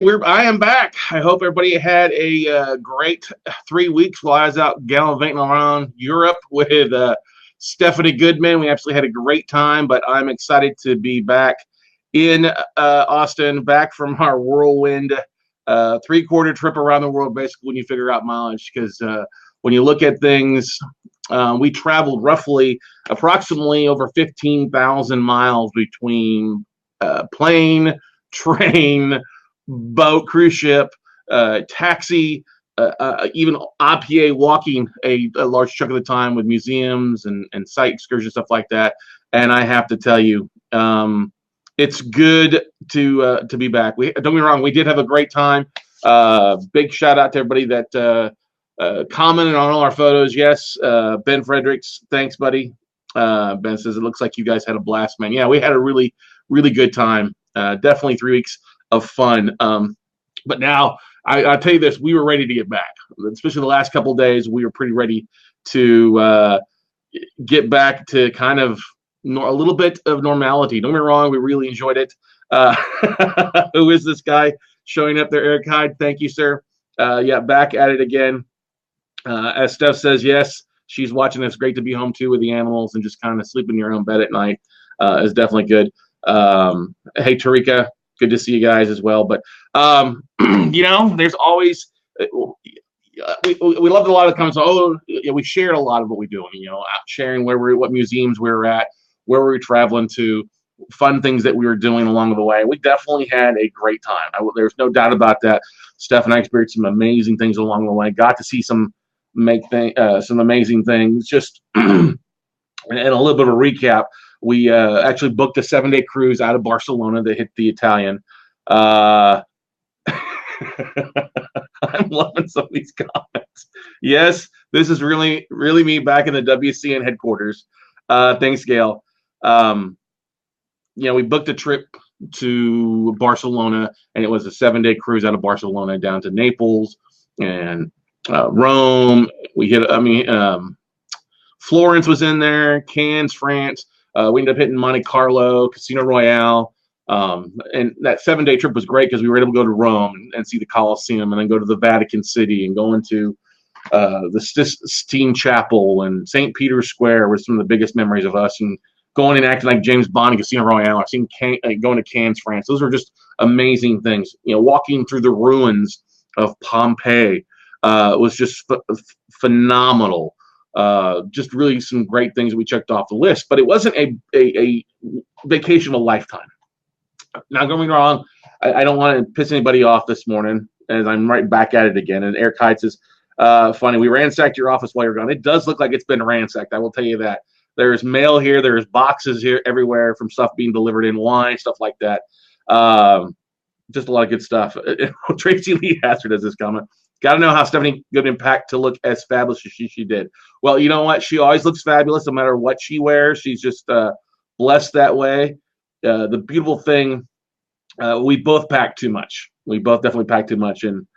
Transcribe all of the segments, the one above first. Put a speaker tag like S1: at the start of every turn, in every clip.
S1: I am back. I hope everybody had a great 3 weeks while I was out gallivanting around Europe with Stephanie Goodman. We absolutely had a great time, but I'm excited to be back in Austin, back from our whirlwind 3-quarter trip around the world, basically, when you figure out mileage. Because when you look at things, we traveled approximately over 15,000 miles between plane, train, boat, cruise ship, taxi, even IPA walking a large chunk of the time with museums and site excursions, stuff like that. And I have to tell you, it's good to be back. Don't get me wrong, we did have a great time. Big shout out to everybody that commented on all our photos. Yes, Ben Fredericks, thanks, buddy. Ben says, it looks like you guys had a blast, man. Yeah, we had a really, really good time. Definitely 3 weeks of fun. But now I'll tell you this, we were ready to get back, especially the last couple of days. We were pretty ready to get back to kind of a little bit of normality. Don't get me wrong, we really enjoyed it. Who is this guy showing up there? Eric Hyde, thank you, sir. Yeah, back at it again. As Steph says, yes, she's watching. It's great to be home too with the animals and just kind of sleep in your own bed at night is definitely good. Hey, Tarika, good to see you guys as well. But there's always we loved a lot of the comments. Oh, yeah, we shared a lot of what we're doing. Sharing what museums we were at, where we were traveling to, fun things that we were doing along the way. We definitely had a great time. There's no doubt about that. Steph and I experienced some amazing things along the way. Got to see some amazing things. Just and a little bit of a recap. We actually booked a 7-day cruise out of Barcelona that hit the Italian. I'm loving some of these comments. Yes, this is really, really me back in the WCN headquarters. Thanks, Gail. We booked a trip to Barcelona, and it was a 7-day cruise out of Barcelona down to Naples and Rome. Florence was in there, Cannes, France. We ended up hitting Monte Carlo, Casino Royale. And that 7-day trip was great because we were able to go to Rome and see the Colosseum, and then go to the Vatican City and go into the Sistine Chapel and St. Peter's Square were some of the biggest memories of us. And going and acting like James Bond in Casino Royale. I've seen going to Cannes, France. Those were just amazing things. Walking through the ruins of Pompeii was just phenomenal. Just really some great things that we checked off the list. But it wasn't a vacation of a lifetime. Now, don't get me wrong, I don't want to piss anybody off this morning, as I'm right back at it again. And Eric Hyde says, funny, we ransacked your office while you're gone. It does look like it's been ransacked, I will tell you that. There's mail here. There's boxes here everywhere from stuff being delivered in, wine, stuff like that. Just a lot of good stuff. Tracy Lee Hasser does this comment. Got to know how Stephanie Goodman packed to look as fabulous as she did. Well, you know what? She always looks fabulous no matter what she wears. She's just blessed that way. The beautiful thing, we both packed too much. We both definitely packed too much. And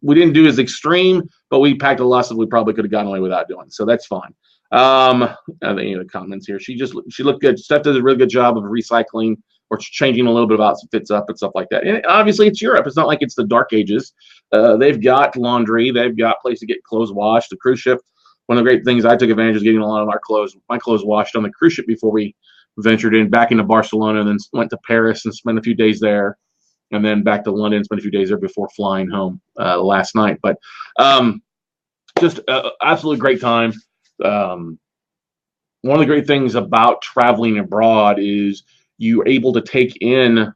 S1: we didn't do as extreme, but we packed a lot that we probably could have gotten away without doing. So that's fine. I think the comments here. She looked good. Steph does a really good job of recycling or changing a little bit of outfits up and stuff like that. And obviously it's Europe. It's not like it's the dark ages. They've got laundry. They've got a place to get clothes washed. The cruise ship. One of the great things I took advantage of getting a lot of my clothes washed on the cruise ship before we ventured back into Barcelona, and then went to Paris and spent a few days there, and then back to London, spent a few days there before flying home last night. But just absolutely great time. One of the great things about traveling abroad is you're able to take in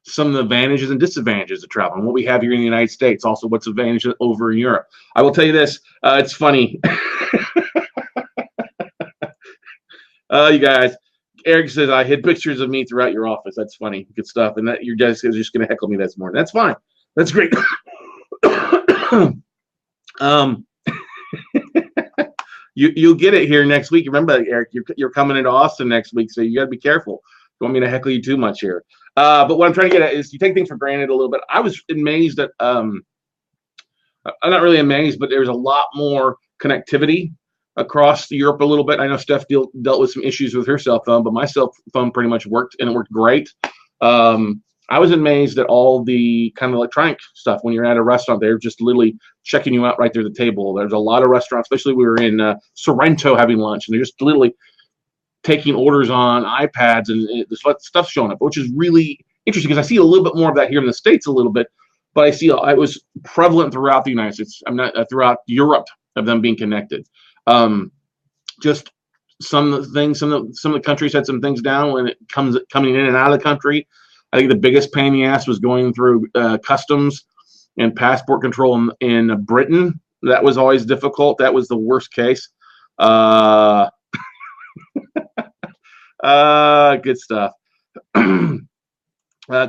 S1: some of the advantages and disadvantages of travel, and what we have here in the United States. Also, what's advantage over in Europe. I will tell you this. It's funny. You guys, Eric says, I hid pictures of me throughout your office. That's funny. Good stuff. And that your guys are just going to heckle me this morning. That's fine. That's great. You'll get it here next week. Remember, Eric, you're coming into Austin next week, so you got to be careful. Don't want me to heckle you too much here. But what I'm trying to get at is you take things for granted a little bit. I was amazed that I'm not really amazed, but there's a lot more connectivity across Europe a little bit. I know Steph dealt with some issues with her cell phone, but my cell phone pretty much worked, and it worked great. I was amazed at all the kind of electronic stuff when you're at a restaurant. They're just literally checking you out right there at the table. There's a lot of restaurants, especially we were in Sorrento having lunch, and they're just literally taking orders on iPads, and there's stuff showing up, which is really interesting because I see a little bit more of that here in the States a little bit, but I see it was prevalent throughout the United States. I'm not throughout Europe of them being connected. Just some of the things, some of the countries had some things down when it coming in and out of the country. I think the biggest pain in the ass was going through customs and passport control in Britain. That was always difficult. That was the worst case. Good stuff.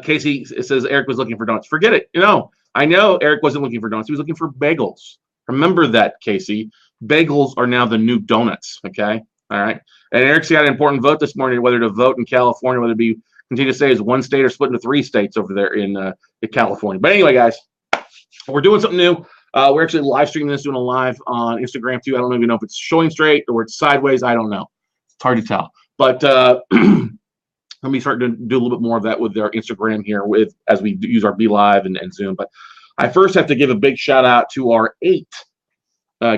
S1: Casey says Eric was looking for donuts. Forget it. I know Eric wasn't looking for donuts. He was looking for bagels. Remember that, Casey. Bagels are now the new donuts. Okay. All right. And Eric's got an important vote this morning, whether to vote in California, whether it be continue to stay as one state or split into 3 states over there in California. But anyway, guys, we're doing something new. We're actually live streaming this, doing a live on Instagram too. I don't even know if it's showing straight or it's sideways. I don't know. It's hard to tell. But let me start to do a little bit more of that with our Instagram here as we use our Be Live and Zoom. But I first have to give a big shout out to our 8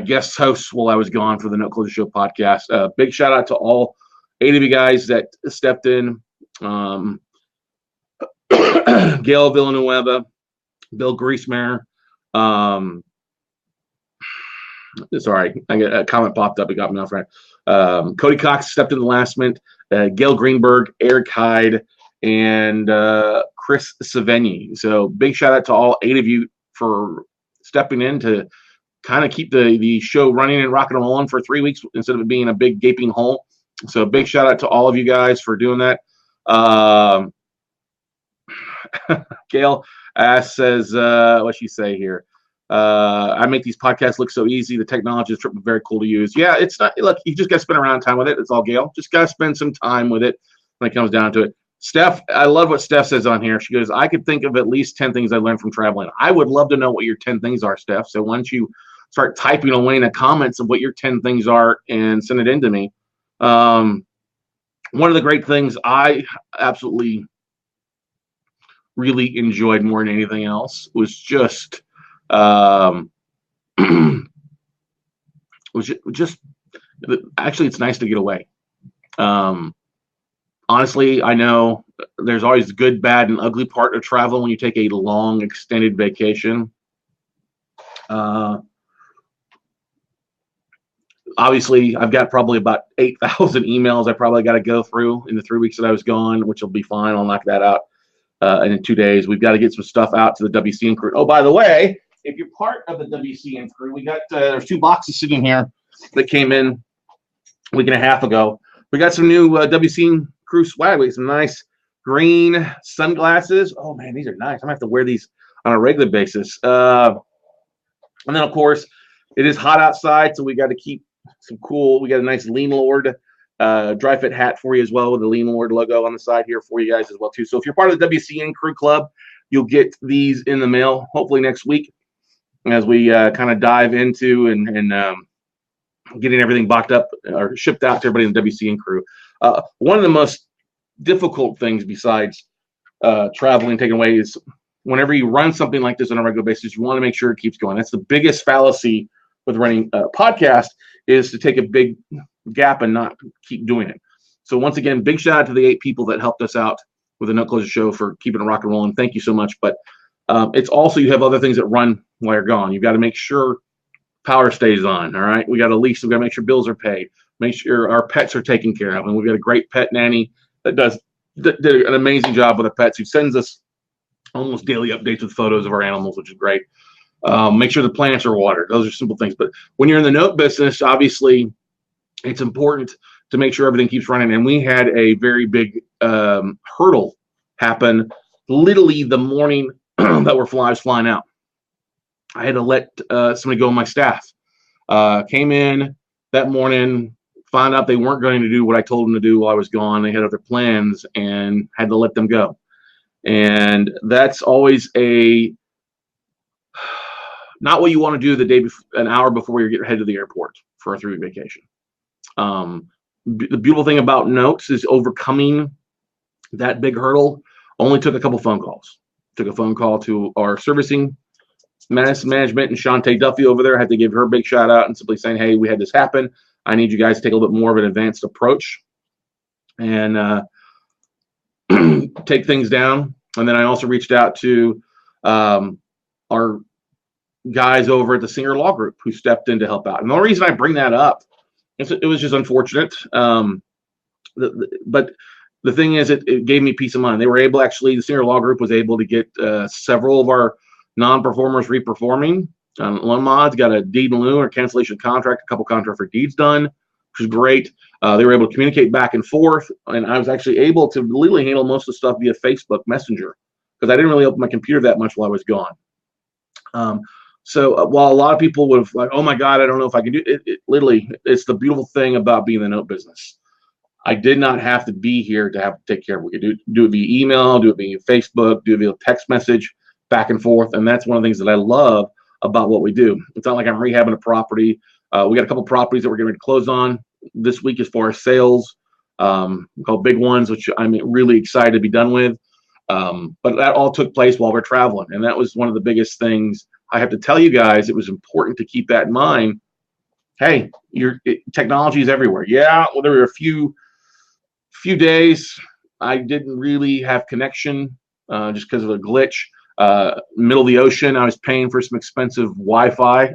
S1: guest hosts while I was gone for the No Closure Show podcast. Big shout out to all 8 of you guys that stepped in. Gail Villanueva, Bill Griesmer. Sorry, I got a comment popped up. It got me off right. Cody Cox stepped in the last minute. Gail Greenberg, Eric Hyde, and Chris Savigny. So big shout out to all 8 of you for stepping in to kind of keep the show running and rocking and rolling for 3 weeks instead of it being a big gaping hole. So big shout out to all of you guys for doing that. Gail says, what she say here? I make these podcasts look so easy. The technology is very cool to use. Yeah, it's not. Look, you just got to spend around time with it. It's all Gail. Just got to spend some time with it when it comes down to it. Steph, I love what Steph says on here. She goes, I could think of at least 10 things I learned from traveling. I would love to know what your 10 things are, Steph. So why don't you start typing away in the comments of what your 10 things are and send it in to me. One of the great things I absolutely really enjoyed more than anything else was just actually it's nice to get away. Honestly, I know there's always good, bad, and ugly part of travel when you take a long extended vacation. Obviously, I've got probably about 8,000 emails I probably got to go through in the 3 weeks that I was gone, which will be fine. I'll knock that out in 2 days. We've got to get some stuff out to the WCN crew. Oh, by the way, if you're part of the WCN crew, we got there's 2 boxes sitting here that came in a week and a half ago. We got some new WCN crew swag. We got some nice green sunglasses. Oh, man, these are nice. I'm going to have to wear these on a regular basis. And then, of course, it is hot outside, so we got to keep some cool. We got a nice Lean Lord dry fit hat for you as well with the Lean Lord logo on the side here for you guys as well too. So if you're part of the WCN Crew Club, you'll get these in the mail hopefully next week as we kind of dive into and getting everything boxed up or shipped out to everybody in the WCN crew. One of the most difficult things besides traveling taken away is whenever you run something like this on a regular basis, you want to make sure it keeps going. That's the biggest fallacy with running a podcast, is to take a big gap and not keep doing it. So once again, big shout out to the 8 people that helped us out with the No Closure Show for keeping it rock and rolling. Thank you so much. But it's also, you have other things that run while you're gone. You've got to make sure power stays on. All right. We got a lease. We've got to make sure bills are paid, make sure our pets are taken care of. And we've got a great pet nanny that did an amazing job with the pets, who sends us almost daily updates with photos of our animals, which is great. Make sure the plants are watered. Those are simple things. But when you're in the note business, obviously, it's important to make sure everything keeps running. And we had a very big hurdle happen literally the morning that I was flying out. I had to let somebody go on my staff. Came in that morning, found out they weren't going to do what I told them to do while I was gone. They had other plans and had to let them go. And that's always not what you want to do the day before, an hour before you get headed to the airport for a 3-week vacation. The beautiful thing about notes is overcoming that big hurdle only took a couple phone calls. Took a phone call to our servicing management and Shantae Duffy over there. I had to give her a big shout out and simply saying, hey, we had this happen. I need you guys to take a little bit more of an advanced approach and take things down. And then I also reached out to our guys over at the Singer Law Group who stepped in to help out. And the only reason I bring that up is it was just unfortunate. But the thing is, it gave me peace of mind. They were able, actually, the Singer Law Group was able to get several of our non-performers reperforming. Loan mods got a deed in lieu or cancellation contract, a couple contract for deeds done, which is great. They were able to communicate back and forth, and I was actually able to legally handle most of the stuff via Facebook Messenger because I didn't really open my computer that much while I was gone. So while a lot of people would have like, oh my God, I don't know if I can do it, literally, it's the beautiful thing about being in the note business. I did not have to be here to have to take care of it. We could do it via email, do it via Facebook, do it via text message, back and forth. And that's one of the things that I love about what we do. It's not like I'm rehabbing a property. We got a couple properties that we're going to close on this week as far as sales, called big ones, which I'm really excited to be done with. But that all took place while we're traveling. And that was one of the biggest things. I have to tell you guys, it was important to keep that in mind. Hey, technology is everywhere. Yeah, well, there were a few days I didn't really have connection just because of a glitch. Middle of the ocean, I was paying for some expensive Wi-Fi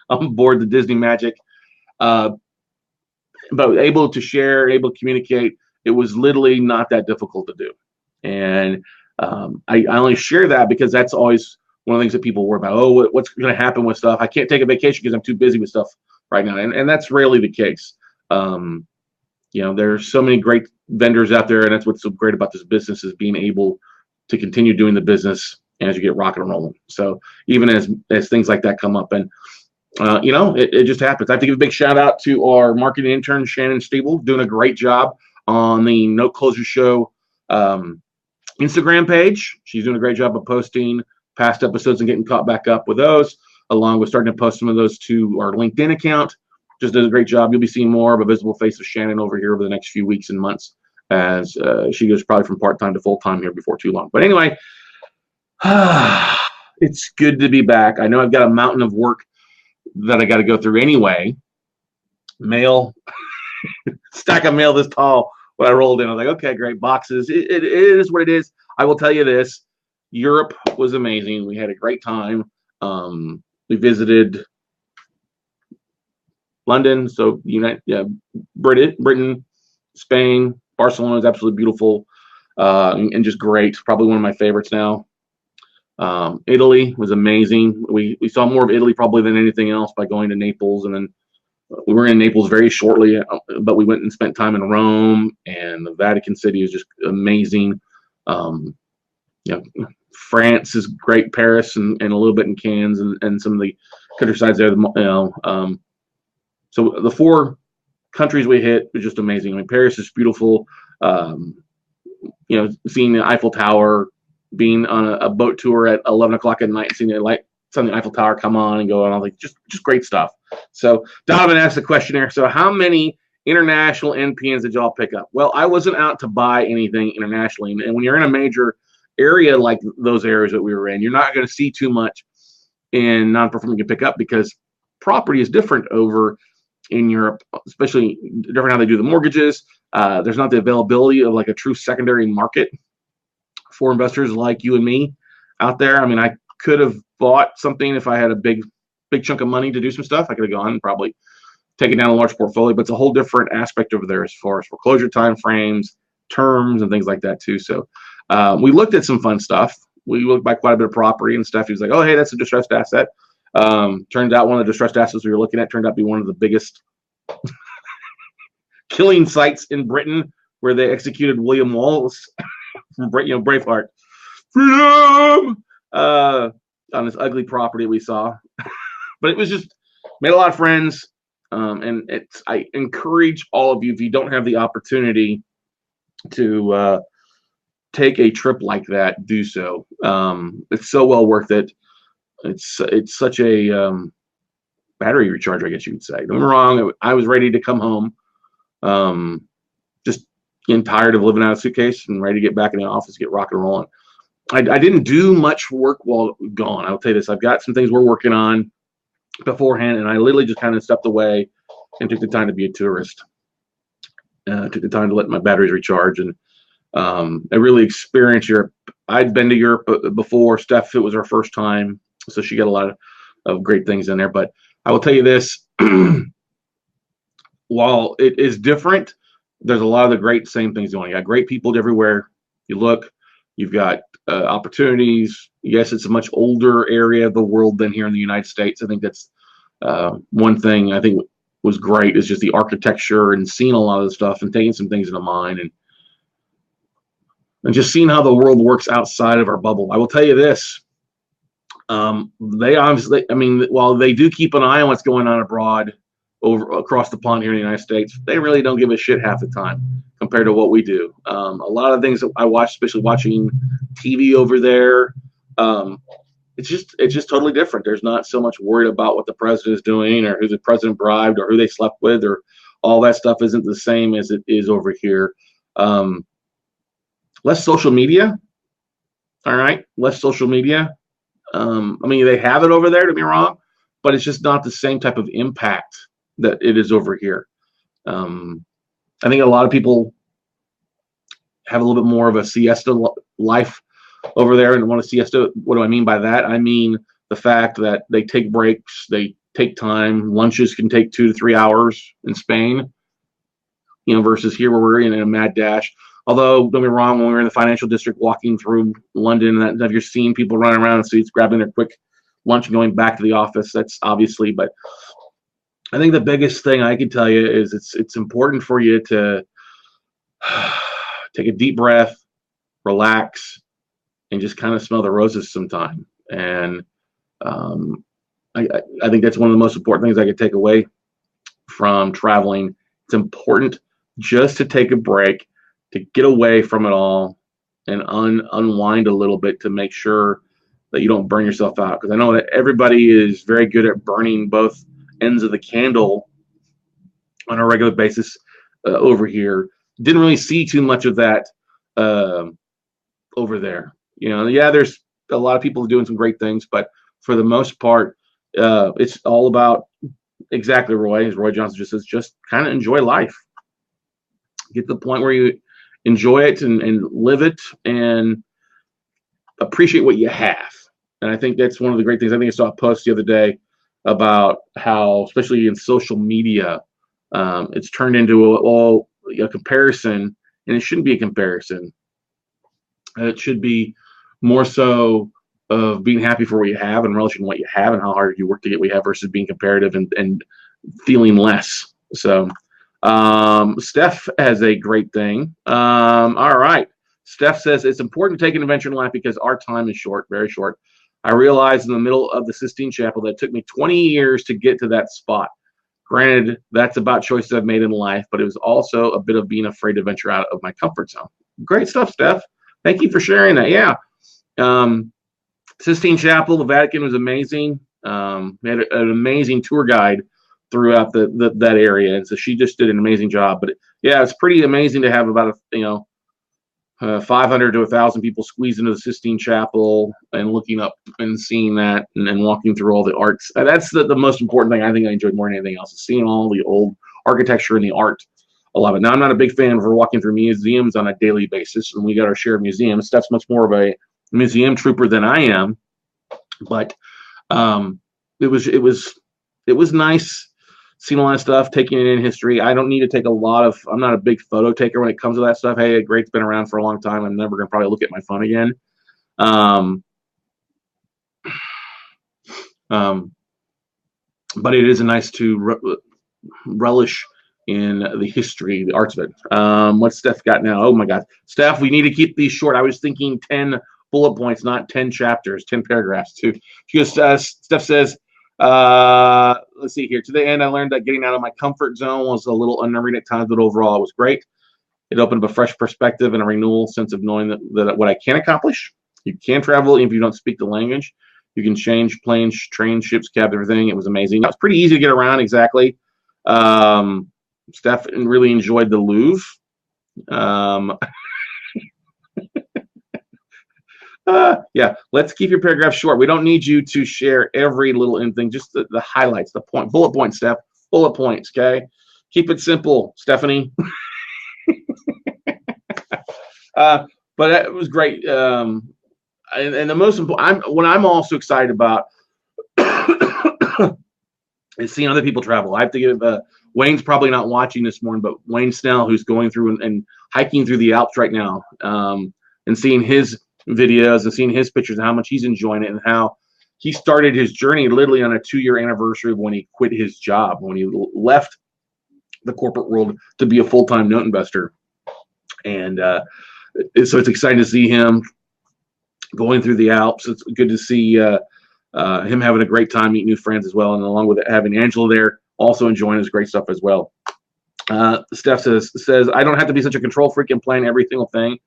S1: on board the Disney Magic. But able to share, able to communicate, it was literally not that difficult to do. And I only share that because that's always one of the things that people worry about. Oh, what's going to happen with stuff? I can't take a vacation because I'm too busy with stuff right now. And that's rarely the case. There's so many great vendors out there, and that's what's so great about this business is being able to continue doing the business as you get rocking and rolling. So even as things like that come up, and it just happens. I have to give a big shout out to our marketing intern, Shannon Stiebel, doing a great job on the Note Closure Show Instagram page. She's doing a great job of posting past episodes and getting caught back up with those, along with starting to post some of those to our LinkedIn account. Just does a great job. You'll be seeing more of a visible face of Shannon over here over the next few weeks and months as she goes probably from part-time to full-time here before too long. But anyway, it's good to be back. I know I've got a mountain of work that I got to go through anyway. Mail, stack of mail this tall when I rolled in. I was like, okay, great, boxes. It is what it is. I will tell you this. Europe was amazing. We had a great time. We visited London, so Britain, Spain, Barcelona is absolutely beautiful and just great. Probably one of my favorites now. Italy was amazing. We saw more of Italy probably than anything else by going to Naples, and then we were in Naples very shortly, but we went and spent time in Rome, and the Vatican City is just amazing. France is great, Paris and a little bit in Cannes and some of the countrysides there. So the 4 countries we hit was just amazing. I mean, Paris is beautiful. Seeing the Eiffel Tower, being on a boat tour at 11 o'clock at night, seeing the Eiffel Tower come on and go on, like just great stuff. So Donovan asked the question there. So how many international NPNs did y'all pick up? Well, I wasn't out to buy anything internationally. And when you're in a major area like those areas that we were in, you're not going to see too much in non-performing you pick up because property is different over in Europe, especially different how they do the mortgages. There's not the availability of like a true secondary market for investors like you and me out there. I mean, I could have bought something if I had a big chunk of money to do some stuff. I could have gone and probably taken down a large portfolio, but it's a whole different aspect over there as far as foreclosure time frames, terms, and things like that too. So we looked at some fun stuff. We looked by quite a bit of property and stuff. He was like, oh, hey, that's a distressed asset. Turns out one of the distressed assets we were looking at turned out to be one of the biggest killing sites in Britain, where they executed William Wallace from Braveheart. Freedom! On this ugly property we saw. But it was just made a lot of friends. And I encourage all of you, if you don't have the opportunity to take a trip like that, do so. It's so well worth it. It's such a battery recharge, I guess you could say. Don't get me wrong, I was ready to come home, just getting tired of living out of a suitcase and ready to get back in the office, get rock and rolling. I didn't do much work while gone. I'll tell you this, I've got some things we're working on beforehand, and I literally just kind of stepped away and took the time to be a tourist. Took the time to let my batteries recharge, and I really experienced Europe. I'd been to Europe before. Steph, it was her first time, so she got a lot of great things in there. But I will tell you this, while it is different, there's a lot of the great same things going on. You got great people everywhere. You look, you've got opportunities. Yes, it's a much older area of the world than here in the United States. I think that's one thing I think was great is just the architecture and seeing a lot of the stuff and taking some things into mind and just seeing how the world works outside of our bubble. I will tell you this. They obviously, I mean, while they do keep an eye on what's going on abroad across the pond here in the United States, they really don't give a shit half the time compared to what we do. A lot of things that I watch, especially watching TV over there, it's just totally different. There's not so much worried about what the president is doing or who the president bribed or who they slept with or all that stuff isn't the same as it is over here. Less social media. All right. Less social media. I mean, they have it over there, don't get me wrong, but it's just not the same type of impact that it is over here. I think a lot of people have a little bit more of a siesta life over there and want a siesta. What do I mean by that? I mean the fact that they take breaks, they take time. Lunches can take 2 to 3 hours in Spain, versus here where we're in a mad dash. Although, don't get me wrong, when we were in the financial district walking through London, you're seeing people running around in seats, grabbing their quick lunch and going back to the office. That's obviously, but I think the biggest thing I can tell you is it's important for you to take a deep breath, relax, and just kind of smell the roses sometime. And I think that's one of the most important things I could take away from traveling. It's important just to take a break, to get away from it all and unwind a little bit to make sure that you don't burn yourself out. Because I know that everybody is very good at burning both ends of the candle on a regular basis over here. Didn't really see too much of that over there. Yeah, there's a lot of people doing some great things, but for the most part, it's all about exactly Roy, as Roy Johnson just says, just kind of enjoy life. Get to the point where you enjoy it and live it and appreciate what you have. And I think that's one of the great things. I think I saw a post the other day about how, especially in social media, it's turned into a comparison, and it shouldn't be a comparison. It should be more so of being happy for what you have and relishing what you have and how hard you work to get what you have versus being comparative and feeling less. So Steph has a great thing. All right. Steph says it's important to take an adventure in life because our time is short, very short. I realized in the middle of the Sistine Chapel that it took me 20 years to get to that spot. Granted, that's about choices I've made in life, but it was also a bit of being afraid to venture out of my comfort zone. Great stuff, Steph. Thank you for sharing that. Yeah. Sistine Chapel, the Vatican was amazing. We had an amazing tour guide throughout that area, and so she just did an amazing job. But yeah, it's pretty amazing to have about 500 to 1,000 people squeeze into the Sistine Chapel and looking up and seeing that and walking through all the arts. That's the most important thing I think I enjoyed more than anything else, is seeing all the old architecture and the art. I love it. Now, I'm not a big fan of walking through museums on a daily basis, and we got our share of museums. Steph's much more of a museum trooper than I am, but it was nice seeing a lot of stuff, taking it in history. I don't need to take I'm not a big photo taker when it comes to that stuff. Hey, great's been around for a long time. I'm never going to probably look at my phone again. But it is nice to relish in the history, the arts of it. What's Steph got now? Oh my God. Steph, we need to keep these short. I was thinking 10 bullet points, not 10 chapters, 10 paragraphs too. She goes, Steph says, let's see here. To the end, I learned that getting out of my comfort zone was a little unnerving at times, but overall it was great. It opened up a fresh perspective and a renewal sense of knowing that what I can accomplish. You can travel if you don't speak the language. You can change planes, trains, ships, cabs, everything. It was amazing. It was pretty easy to get around, exactly. Steph really enjoyed the Louvre. Yeah, let's keep your paragraph short. We don't need you to share every little thing, just the highlights, the bullet points, Steph. Bullet points, okay? Keep it simple, Stephanie. But it was great. And the most important, what I'm also excited about is seeing other people travel. I have to give Wayne's probably not watching this morning, but Wayne Snell, who's going through and hiking through the Alps right now, and seeing his videos and seeing his pictures and how much he's enjoying it and how he started his journey literally on a 2-year anniversary of when he quit his job, when he left the corporate world to be a full-time note investor. And so it's exciting to see him going through the Alps. It's good to see him having a great time, meeting new friends as well, and along with it, having Angela there also enjoying his great stuff as well. Steph says, I don't have to be such a control freak and plan every single thing.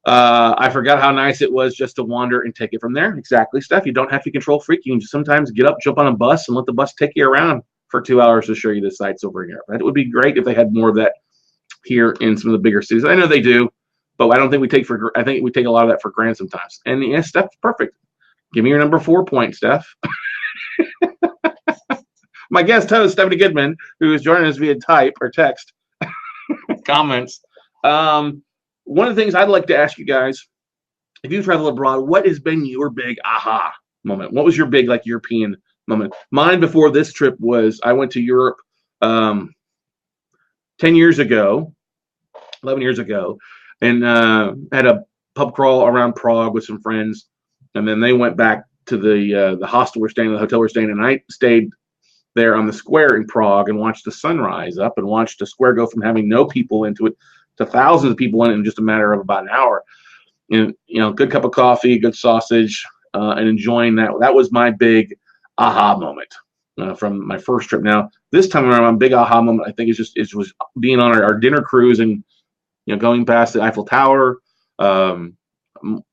S1: I forgot how nice it was just to wander and take it from there. Exactly, Steph. You don't have to control freak. You can just sometimes get up, jump on a bus, and let the bus take you around for 2 hours to show you the sights over here. It would be great if they had more of that here in some of the bigger cities. I know they do, but I don't think I think we take a lot of that for granted sometimes. And yeah, Steph's perfect. Give me your number 4 point, Steph. My guest host, Stephanie Goodman, who is joining us via type or text comments. One of the things I'd like to ask you guys, if you travel abroad, what has been your big aha moment? What was your big European moment? Mine before this trip was I went to Europe 10 years ago, 11 years ago, and had a pub crawl around Prague with some friends, and then they went back to the hostel we're staying, the hotel we're staying, and I stayed there on the square in Prague and watched the sunrise up and watched the square go from having no people into it to thousands of people in just a matter of about an hour. And good cup of coffee, good sausage, and enjoying that. That was my big aha moment from my first trip. Now this time around, my big aha moment I think it was being on our dinner cruise and going past the Eiffel Tower. I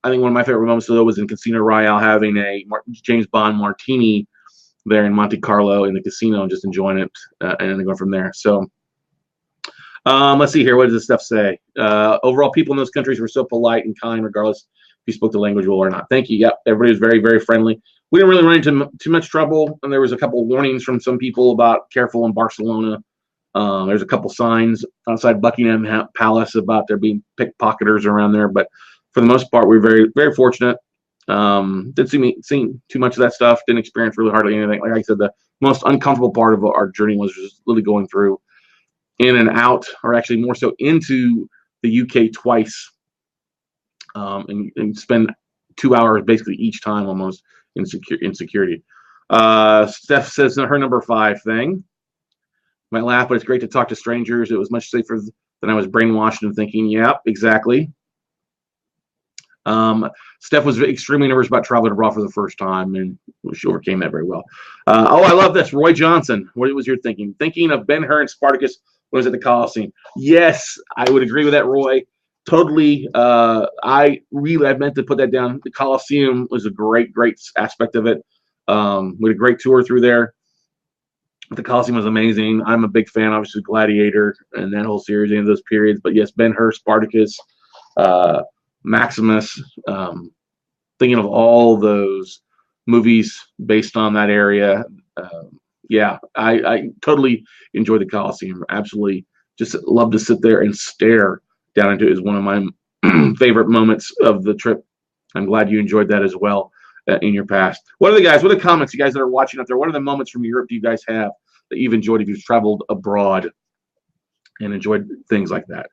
S1: think one of my favorite moments though was in Casino Royale, having a James Bond martini there in Monte Carlo in the casino and just enjoying it, and then going from there. So let's see here. What does this stuff say? Overall, people in those countries were so polite and kind, regardless if you spoke the language well or not. Thank you. Yep, everybody was very, very friendly. We didn't really run into too much trouble, and there was a couple of warnings from some people about careful in Barcelona. There's a couple signs outside Buckingham Palace about there being pickpocketers around there, but for the most part, we were very, very fortunate. Didn't see too much of that stuff. Didn't experience really hardly anything. Like I said, the most uncomfortable part of our journey was just really going through in and out, or actually more so into the UK twice, and spend 2 hours basically each time almost in security. Steph says her number 5 thing. Might laugh, but it's great to talk to strangers. It was much safer than I was brainwashed and thinking. Yep, exactly. Steph was extremely nervous about traveling abroad for the first time, and she overcame that very well. I love this. Roy Johnson, what was your thinking? Thinking of Ben-Hur and Spartacus when it was at the Coliseum. Yes, I would agree with that, Roy. Totally. I meant to put that down. The Coliseum was a great aspect of it. We had a great tour through there. The Coliseum was amazing. I'm a big fan, obviously, Gladiator and that whole series, any of those periods. But yes, Ben-Hur, Spartacus, Maximus, thinking of all those movies based on that area. Yeah, I totally enjoyed the Coliseum. Absolutely, just love to sit there and stare down into it. Is one of my favorite moments of the trip. I'm glad you enjoyed that as well in your past. What are the comments, you guys that are watching out there? What are the moments from Europe do you guys have that you've enjoyed if you've traveled abroad and enjoyed things like that?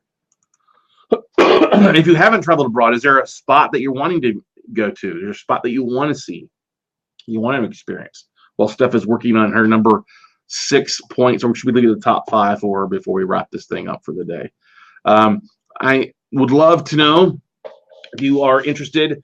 S1: If you haven't traveled abroad, is there a spot that you're wanting to go to? Is there a spot that you want to see, you want to experience? Well, Steph is working on her number 6 points, or should we look at the top 5 for her before we wrap this thing up for the day? I would love to know if you are interested.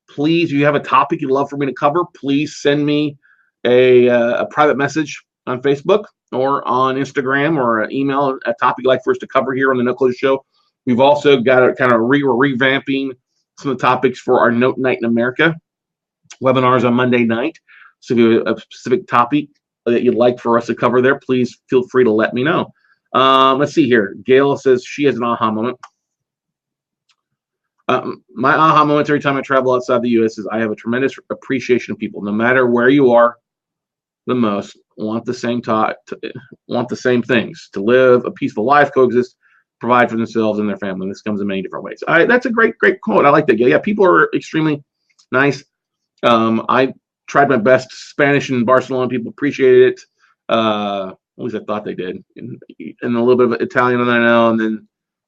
S1: Please, if you have a topic you'd love for me to cover, please send me a private message on Facebook or on Instagram, or an email, a topic you'd like for us to cover here on the No Closure Show. We've also got we're revamping some of the topics for our Note Night in America. webinars on Monday night. So if you have a specific topic that you'd like for us to cover there, please feel free to let me know. Let's see here. Gail says she has an aha moment. My aha moments every time I travel outside the U.S. is I have a tremendous appreciation of people, no matter where you are. The most want the same things: to live a peaceful life, coexist, provide for themselves and their family. This comes in many different ways. That's a great quote. I like that. Yeah, people are extremely nice. I tried my best Spanish in Barcelona. People appreciated it. At least I thought they did. And a little bit of Italian on there now, and then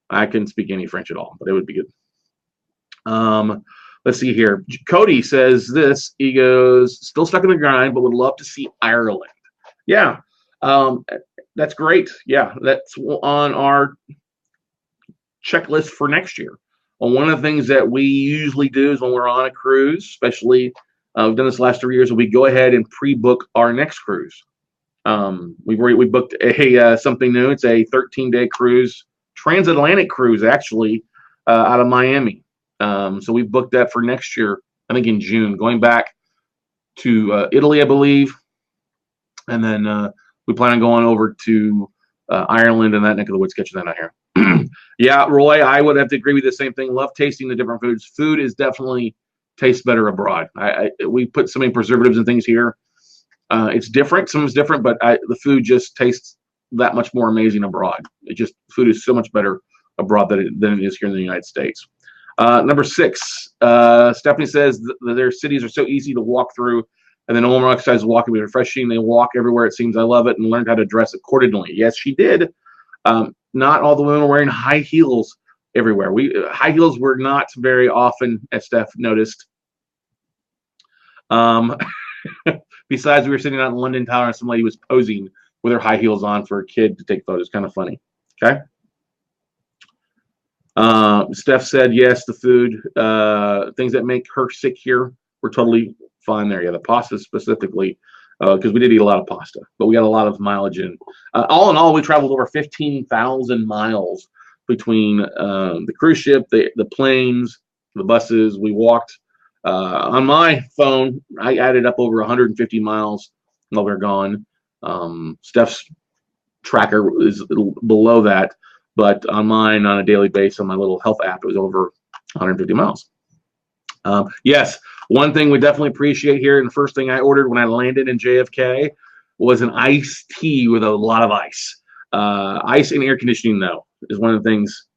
S1: I couldn't speak any French at all, but it would be good. Let's see here. Cody says this. He goes, still stuck in the grind, but would love to see Ireland. Yeah, that's great. Yeah, that's on our checklist for next year. Well, one of the things that we usually do is when we're on a cruise, especially we've done this last 3 years, we go ahead and pre-book our next cruise. We booked something new. It's a 13-day cruise, transatlantic cruise, actually, out of Miami. So we've booked that for next year, I think in June, going back to Italy, I believe. And then we plan on going over to Ireland and that neck of the woods, catching that out here. Yeah, Roy, I would have to agree with the same thing. Love tasting the different foods. Food is definitely tastes better abroad. We put so many preservatives and things here. It's different. Some is different, but the food just tastes that much more amazing abroad. Food is so much better abroad than it is here in the United States. Number 6, Stephanie says that their cities are so easy to walk through, and then Omar exercise walking be refreshing. They walk everywhere, it seems. I love it, and learned how to dress accordingly. Yes, she did. Not all the women are wearing high heels everywhere. High heels were not very often, as Steph noticed. Besides, we were sitting out in London Tower, and some lady was posing with her high heels on for a kid to take photos. Kind of funny. Okay. Steph said, yes, the food, things that make her sick here, we're totally fine there. Yeah, the pasta specifically, because we did eat a lot of pasta, but we got a lot of mileage in. All in all, we traveled over 15,000 miles between the cruise ship, the planes, the buses. We walked. On my phone, I added up over 150 miles while we were gone. Steph's tracker is below that. But on mine, on a daily basis, on my little health app, it was over 150 miles. Yes, one thing we definitely appreciate here, and the first thing I ordered when I landed in JFK was an iced tea with a lot of ice. Ice and air conditioning, though, is one of the things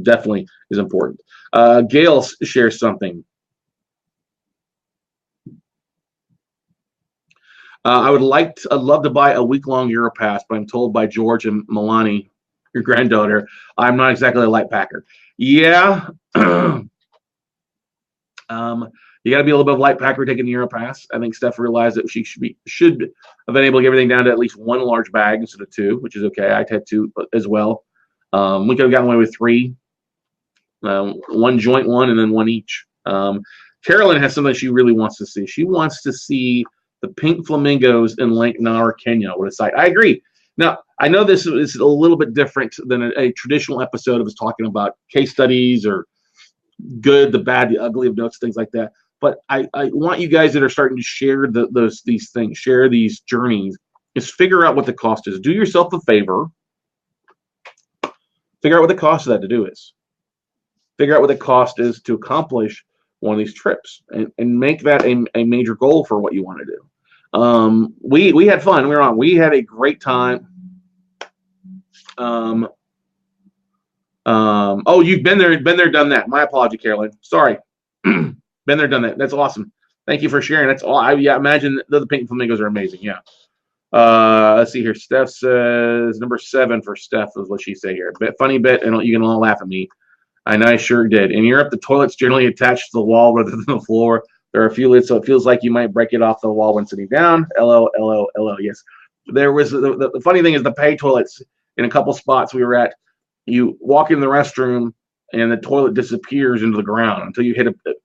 S1: definitely is important. Gail shares something. I'd love to buy a week-long Europass, but I'm told by George and Milani, your granddaughter, I'm not exactly a light packer. Yeah. You got to be a little bit of light packer taking the Europass. I think Steph realized that she should have been able to get everything down to at least one large bag instead of 2, which is okay. I had 2 as well. We could have gotten away with 3, 1 joint one, and then 1 each. Carolyn has something she really wants to see. She wants to see the pink flamingos in Lake Nara, Kenya. What a sight! I agree. Now, I know this is a little bit different than a traditional episode of us talking about case studies or good, the bad, the ugly of notes, things like that. But I want you guys that are starting to share these things, share these journeys, is figure out what the cost is. Do yourself a favor. Figure out what the cost of that to do is. Figure out what the cost is to accomplish one of these trips and make that a major goal for what you want to do. We had fun. We had a great time. Oh, you've been there, done that. My apology, Carolyn. Sorry. Been there, done that. That's awesome. Thank you for sharing. That's all. Imagine the pink flamingos are amazing. Yeah. Let's see here. Steph says number 7 for Steph is what she say here. Funny bit, and you can all laugh at me. And I sure did. In Europe, the toilet's generally attached to the wall rather than the floor. There are a few lids, so it feels like you might break it off the wall when sitting down. LO. Yes. There was the funny thing is the pay toilets in a couple spots we were at. You walk in the restroom and the toilet disappears into the ground until you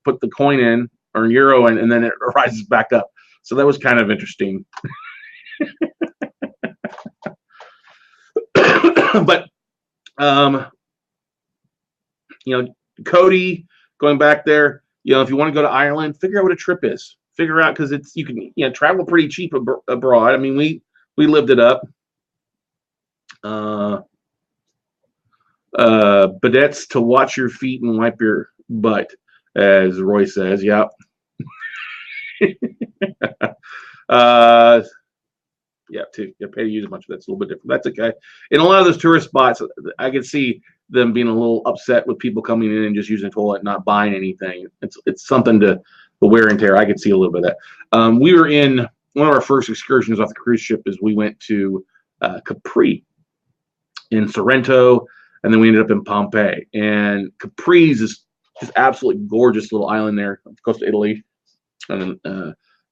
S1: put the coin in or euro in, and then it rises back up. So that was kind of interesting. But Cody, going back there, if you want to go to Ireland, figure out what a trip is. Figure out, because you can travel pretty cheap abroad. I mean, we lived it up. Bidets to watch your feet and wipe your butt, as Roy says. Yep. To pay to use a bunch of that's a little bit different. That's okay. In a lot of those tourist spots, I could see them being a little upset with people coming in and just using the toilet, not buying anything. It's something to the wear and tear. I could see a little bit of that. We were in one of our first excursions off the cruise ship is we went to Capri in Sorrento, and then we ended up in Pompeii. And Capri's is just absolutely gorgeous little island there off the coast of Italy. And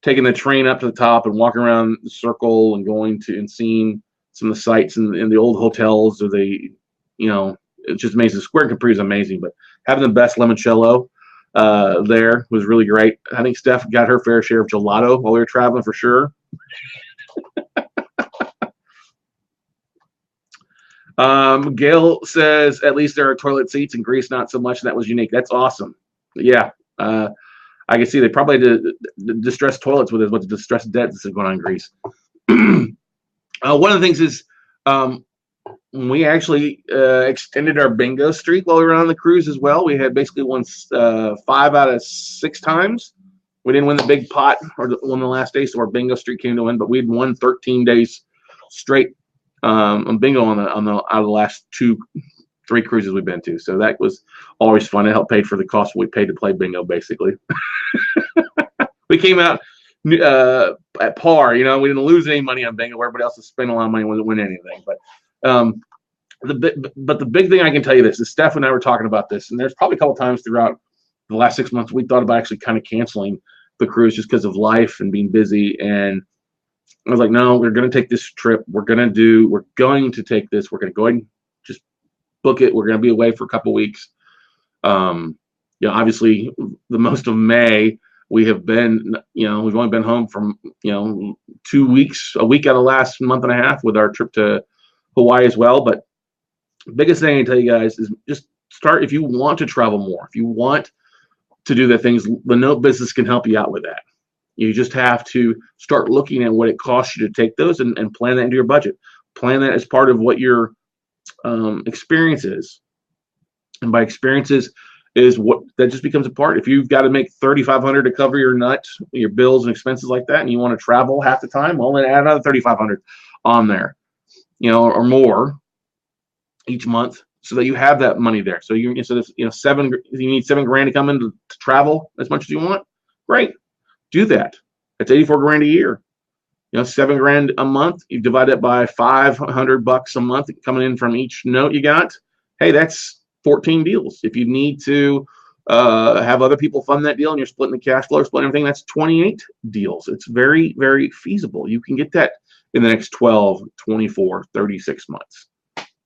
S1: taking the train up to the top and walking around the circle and going to and seeing some of the sights in the old hotels, or it's just amazing. Square Capri is amazing, but having the best limoncello there was really great. I think Steph got her fair share of gelato while we were traveling for sure. Gail says, at least there are toilet seats in Greece, not so much. And that was unique. That's awesome. Yeah. I can see they probably did distressed toilets with as much distressed debt that's going on in Greece. One of the things is we actually extended our bingo streak while we were on the cruise as well. We had basically won 5 out of 6 times. We didn't win the big pot or one of the last days, so our bingo streak came to win. But we'd won 13 days straight on bingo out of the last 3 cruises we've been to. So that was always fun. It helped pay for the cost we paid to play bingo, basically. We came out at par. We didn't lose any money on bingo. Everybody else has spent a lot of money and wasn't winning anything. But the big thing I can tell you this is Steph and I were talking about this, and there's probably a couple times throughout the last 6 months we thought about actually kind of canceling the cruise just because of life and being busy. And I was like, no, we're going to take this trip. We're going to take this. We're going to go ahead and just book it. We're going to be away for a couple weeks. Obviously the most of May we have been, we've only been home from, 2 weeks, a week out of the last month and a half with our trip to Hawaii as well. But the biggest thing I can tell you guys is just start, if you want to travel more, if you want to do the things, the note business can help you out with that. You just have to start looking at what it costs you to take those and plan that into your budget. Plan that as part of what your experience is. And by experiences is what that just becomes a part. If you've got to make $3,500 to cover your bills and expenses like that, and you want to travel half the time, well, then add another $3,500 on there, or more each month, so that you have that money there. So you need $7,000 to come in to travel as much as you want. Great, do that. That's $84,000 a year. $7,000 a month. You divide it by $500 a month coming in from each note you got. Hey, that's 14 deals. If you need to have other people fund that deal and you're splitting the cash flow, splitting everything, that's 28 deals. It's very, very feasible. You can get that in the next 12, 24, 36 months.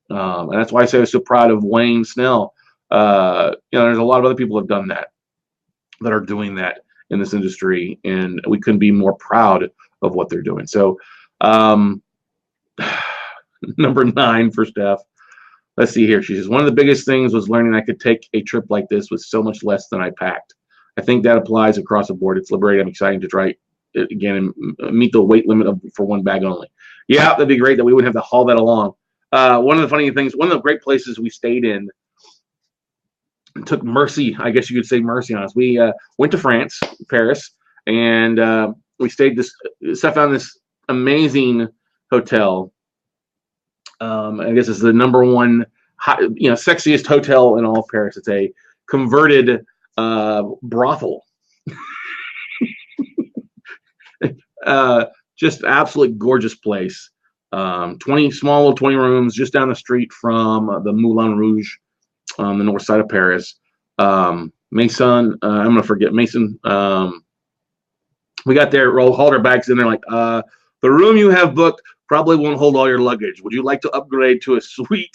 S1: And that's why I say I was so proud of Wayne Snell. There's a lot of other people have done that are doing that in this industry, and we couldn't be more proud of what they're doing. So number 9 for Steph. Let's see here. She says, one of the biggest things was learning I could take a trip like this with so much less than I packed. I think that applies across the board. It's liberating. I'm excited to try it again and meet the weight limit for one bag only. Yeah, that'd be great that we wouldn't have to haul that along. One of the funny things, one of the great places we stayed in, took mercy, I guess you could say mercy on us. We went to France, Paris, and we stayed Steph found this amazing hotel. I guess it's the number 1, sexiest hotel in all of Paris. It's a converted brothel. Just absolutely gorgeous place. 20 rooms just down the street from the Moulin Rouge on the north side of Paris. Mason, I'm going to forget Mason. We got there, hauled our bags in there like, the room you have booked probably won't hold all your luggage. Would you like to upgrade to a suite?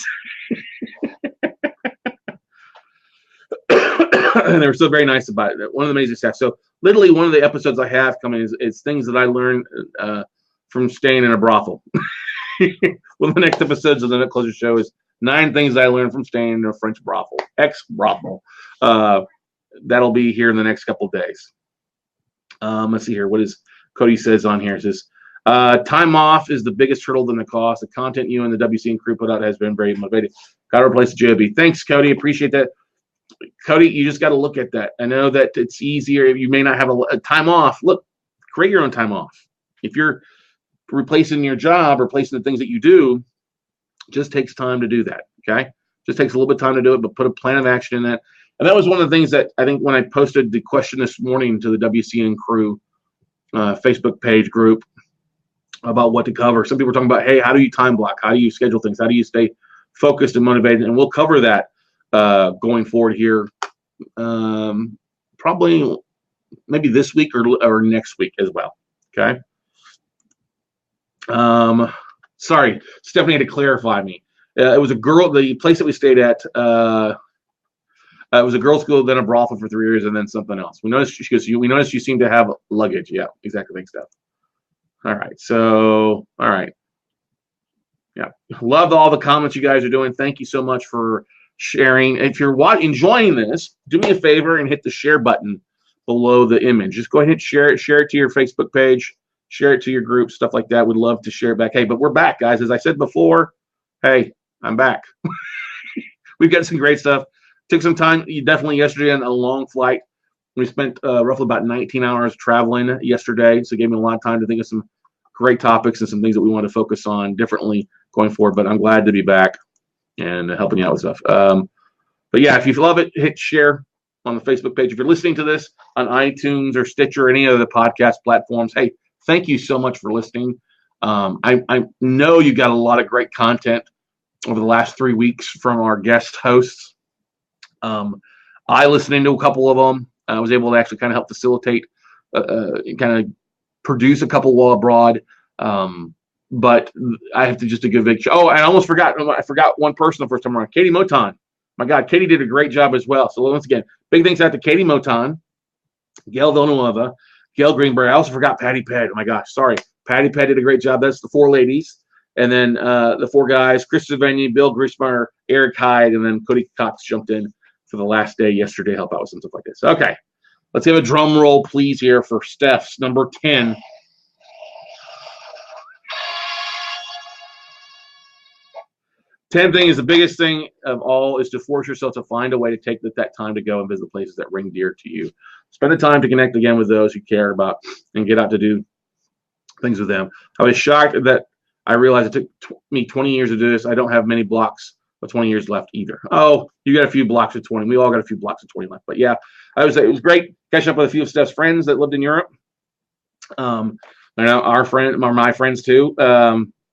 S1: And they were so very nice about it. One of the amazing staff. So literally one of the episodes I have coming is things that I learned from staying in a brothel. One of the next episodes of the Net Closer Show is 9 things I learned from staying in a French brothel, ex-brothel. that'll be here in the next couple of days. Let's see here. What is Cody says on here? It says, time off is the biggest hurdle than the cost. The content you and the WC and crew put out has been very motivating. Got to replace the JOB. Thanks, Cody. Appreciate that. Cody, you just got to look at that. I know that it's easier. You may not have a time off. Look, create your own time off. If you're replacing your job, replacing the things that you do, just takes time to do that, okay? Just takes a little bit of time to do it, but put a plan of action in that. And that was one of the things that I think when I posted the question this morning to the WCN crew Facebook page group about what to cover. Some people were talking about, hey, how do you time block? How do you schedule things? How do you stay focused and motivated? And we'll cover that going forward here, probably maybe this week or next week as well, okay? Sorry, Stephanie had to clarify me. It was a girl, the place that we stayed at, it was a girls' school, then a brothel for 3 years, and then something else. We noticed, she goes, we noticed you seem to have luggage. Yeah, exactly. Thanks, Steph. All right. So, all right. Yeah. Love all the comments you guys are doing. Thank you so much for sharing. If you're enjoying this, do me a favor and hit the share button below the image. Just go ahead and share it to your Facebook page, share it to your group, stuff like that. We'd love to share it back. Hey, but we're back, guys. As I said before, hey, I'm back. We've got some great stuff. Took some time, definitely yesterday on a long flight. We spent roughly about 19 hours traveling yesterday, so it gave me a lot of time to think of some great topics and some things that we want to focus on differently going forward. But I'm glad to be back and helping you out with stuff. But yeah, if you love it, hit share on the Facebook page. If you're listening to this on iTunes or Stitcher or any of the podcast platforms, hey, thank you so much for listening. I know you got a lot of great content over the last 3 weeks from our guest hosts. I listened into a couple of them. I was able to actually kind of help facilitate, kind of produce a couple while abroad. But I have to just a good big show. Oh, I almost forgot. I forgot one person the first time around. Katie Moton. My God, Katie did a great job as well. So once again, big thanks out to Katie Moton, Gail Villanueva, Gail Greenberg. I also forgot Patty Ped. Oh my gosh, sorry. Patty Ped did a great job. That's the 4 ladies. And then the 4 guys, Chris Savigny, Bill Grishmeyer, Eric Hyde, and then Cody Cox jumped in for the last day yesterday, help out with some stuff like this. Okay, let's have a drum roll, please, here for Steph's number 10. 10 thing is the biggest thing of all is to force yourself to find a way to take that time to go and visit places that ring dear to you. Spend the time to connect again with those you care about and get out to do things with them. I was shocked that I realized it took me 20 years to do this. I don't have many blocks of 20 years left either. Oh, you got a few blocks of 20. We all got a few blocks of 20 left. But yeah, it was great catching up with a few of Steph's friends that lived in Europe. I know my friends too.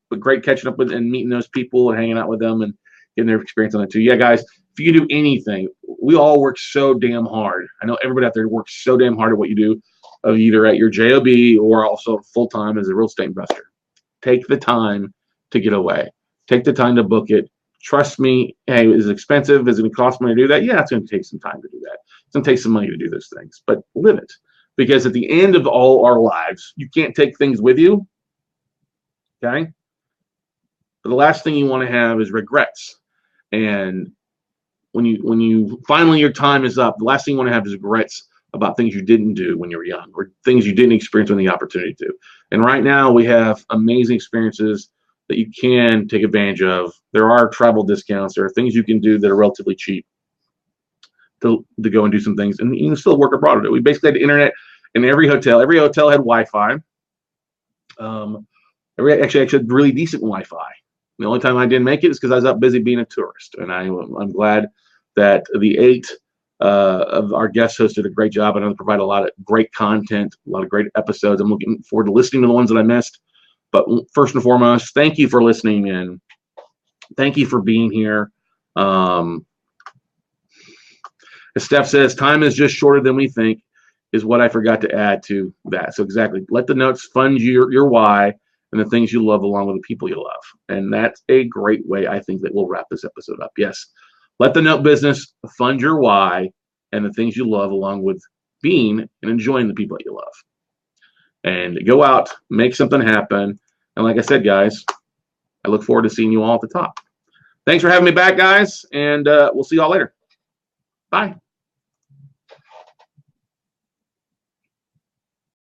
S1: But great catching up with and meeting those people and hanging out with them and getting their experience on it too. Yeah, guys, if you can do anything, we all work so damn hard. I know everybody out there works so damn hard at what you do, either at your JOB or also full time as a real estate investor. Take the time to get away. Take the time to book it. Trust me, hey, is it expensive? Is it going to cost money to do that? Yeah, it's going to take some time to do that. It's going to take some money to do those things, but live it. Because at the end of all our lives, you can't take things with you, okay? But the last thing you want to have is regrets. And when you finally your time is up, the last thing you want to have is regrets about things you didn't do when you were young or things you didn't experience when the opportunity to. And right now we have amazing experiences that you can take advantage of. There are travel discounts. There are things you can do that are relatively cheap to go and do some things. And you can still work abroad with it. We basically had internet in every hotel. Every hotel had Wi-Fi. Actually had really decent Wi-Fi. The only time I didn't make it is because I was up busy being a tourist. And I'm glad that the 8 of our guest hosts did a great job. I know they provide a lot of great content, a lot of great episodes. I'm looking forward to listening to the ones that I missed. But first and foremost, thank you for listening in. Thank you for being here. As Steph says, time is just shorter than we think is what I forgot to add to that. So exactly, let the notes fund your why and the things you love along with the people you love. And that's a great way, I think, that we'll wrap this episode up. Yes, let the note business fund your why and the things you love along with being and enjoying the people that you love. And go out, make something happen. And like I said, guys, I look forward to seeing you all at the top. Thanks for having me back, guys, and we'll see you all later. Bye.